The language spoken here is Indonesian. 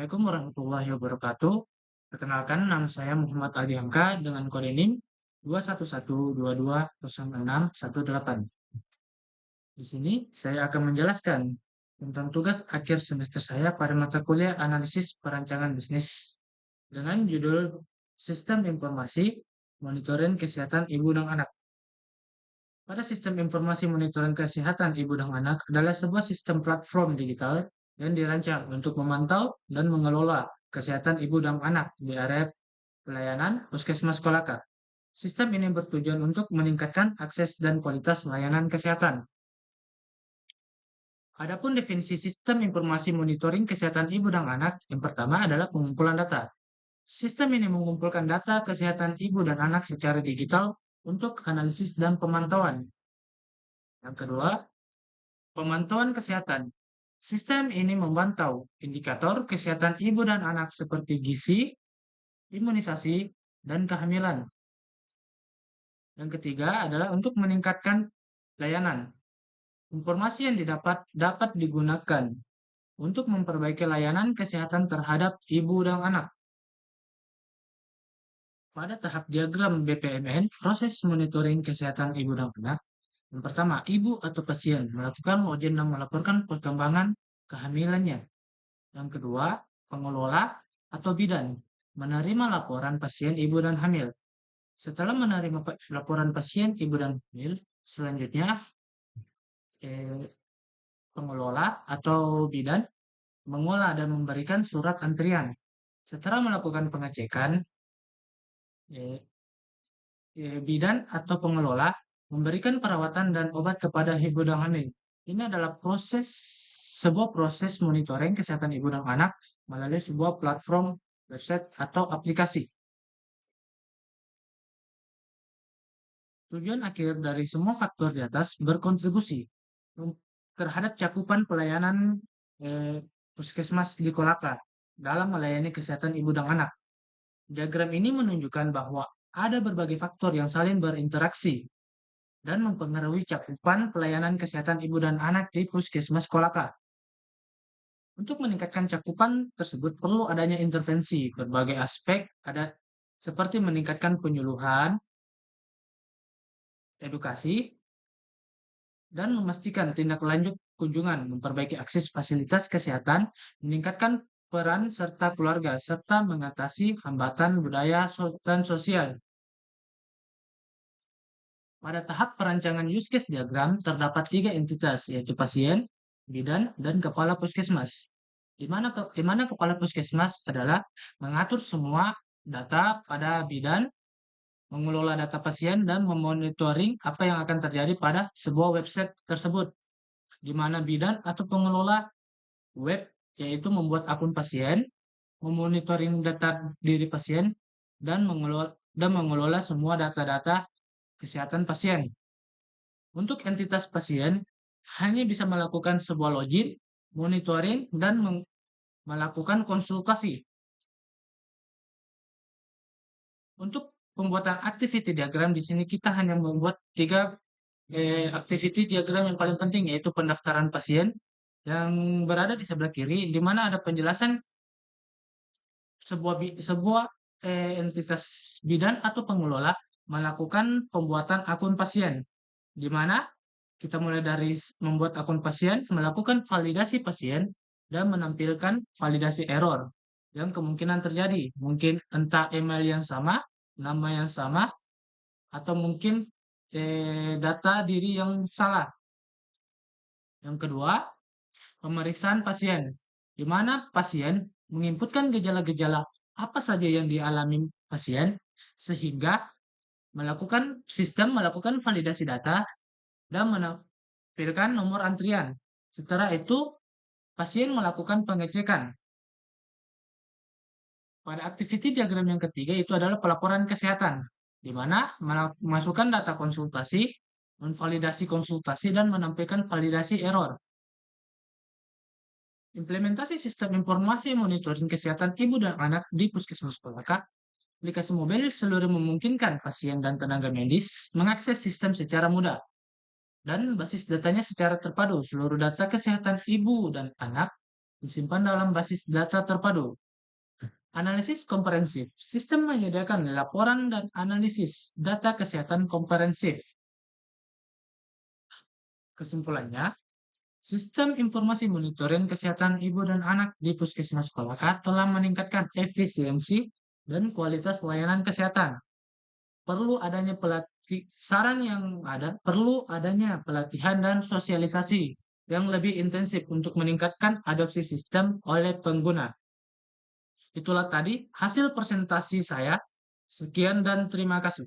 Assalamualaikum warahmatullahi wabarakatuh. Perkenalkan, nama saya Muhammad Adianka dengan kode NIM 211220618. Di sini saya akan menjelaskan tentang tugas akhir semester saya pada mata kuliah analisis perancangan bisnis dengan judul Sistem Informasi Monitoring Kesehatan Ibu dan Anak. Pada sistem informasi monitoring kesehatan ibu dan anak adalah sebuah sistem platform digital yang dirancang untuk memantau dan mengelola kesehatan ibu dan anak di area pelayanan Puskesmas Kolaka. Sistem ini bertujuan untuk meningkatkan akses dan kualitas layanan kesehatan. Adapun definisi sistem informasi monitoring kesehatan ibu dan anak, yang pertama adalah pengumpulan data. Sistem ini mengumpulkan data kesehatan ibu dan anak secara digital untuk analisis dan pemantauan. Yang kedua, pemantauan kesehatan. Sistem ini memantau indikator kesehatan ibu dan anak seperti gizi, imunisasi, dan kehamilan. Yang ketiga adalah untuk meningkatkan layanan. Informasi yang didapat dapat digunakan untuk memperbaiki layanan kesehatan terhadap ibu dan anak. Pada tahap diagram BPMN, proses monitoring kesehatan ibu dan anak. Yang pertama, ibu atau pasien melakukan ujian dan melaporkan perkembangan kehamilannya. Yang kedua, pengelola atau bidan menerima laporan pasien ibu dan hamil. Setelah menerima laporan pasien ibu dan hamil, selanjutnya eh, pengelola atau bidan mengolah dan memberikan surat antrian. Setelah melakukan pengecekan, eh, bidan atau pengelola memberikan perawatan dan obat kepada ibu dan hamil. Ini adalah sebuah proses monitoring kesehatan ibu dan anak melalui sebuah platform, website, atau aplikasi. Tujuan akhir dari semua faktor di atas berkontribusi terhadap cakupan pelayanan eh, puskesmas di Kolaka dalam melayani kesehatan ibu dan anak. Diagram ini menunjukkan bahwa ada berbagai faktor yang saling berinteraksi dan mempengaruhi cakupan pelayanan kesehatan ibu dan anak di puskesmas Kolaka. Untuk meningkatkan cakupan tersebut perlu adanya intervensi berbagai aspek, ada seperti meningkatkan penyuluhan, edukasi, dan memastikan tindak lanjut kunjungan, memperbaiki akses fasilitas kesehatan, meningkatkan peran serta keluarga, serta mengatasi hambatan budaya dan sosial. Pada tahap perancangan use case diagram, terdapat 3 entitas, yaitu pasien, bidan, dan kepala puskesmas. Di mana kepala puskesmas adalah mengatur semua data pada bidan, mengelola data pasien, dan memonitoring apa yang akan terjadi pada sebuah website tersebut, di mana bidan atau pengelola web yaitu membuat akun pasien, memonitoring data diri pasien, dan mengelola semua data-data kesehatan pasien. Untuk entitas pasien, hanya bisa melakukan sebuah login, monitoring, dan melakukan konsultasi. Untuk pembuatan activity diagram di sini kita hanya membuat 3 activity diagram yang paling penting, yaitu pendaftaran pasien yang berada di sebelah kiri, di mana ada penjelasan sebuah entitas bidan atau pengelola melakukan pembuatan akun pasien, di mana kita mulai dari membuat akun pasien, melakukan validasi pasien, dan menampilkan validasi error yang kemungkinan terjadi. Mungkin entah email yang sama, nama yang sama, atau mungkin data diri yang salah. Yang kedua, pemeriksaan pasien, di mana pasien menginputkan gejala-gejala apa saja yang dialami pasien, sehingga sistem melakukan validasi data dan menampilkan nomor antrian. Setelah itu, pasien melakukan pengecekan. Pada activity diagram yang ketiga itu adalah pelaporan kesehatan, di mana memasukkan data konsultasi, menvalidasi konsultasi, dan menampilkan validasi error. Implementasi sistem informasi monitoring kesehatan ibu dan anak di puskesmas Kolaka. Aplikasi mobil seluruh memungkinkan pasien dan tenaga medis mengakses sistem secara mudah dan basis datanya secara terpadu. Seluruh data kesehatan ibu dan anak disimpan dalam basis data terpadu. Analisis komprehensif. Sistem menyediakan laporan dan analisis data kesehatan komprehensif. Kesimpulannya, sistem informasi monitoring kesehatan ibu dan anak di puskesmas Kolaka telah meningkatkan efisiensi dan kualitas layanan kesehatan. Perlu adanya pelatihan dan sosialisasi yang lebih intensif untuk meningkatkan adopsi sistem oleh pengguna. Itulah tadi hasil presentasi saya. Sekian dan terima kasih.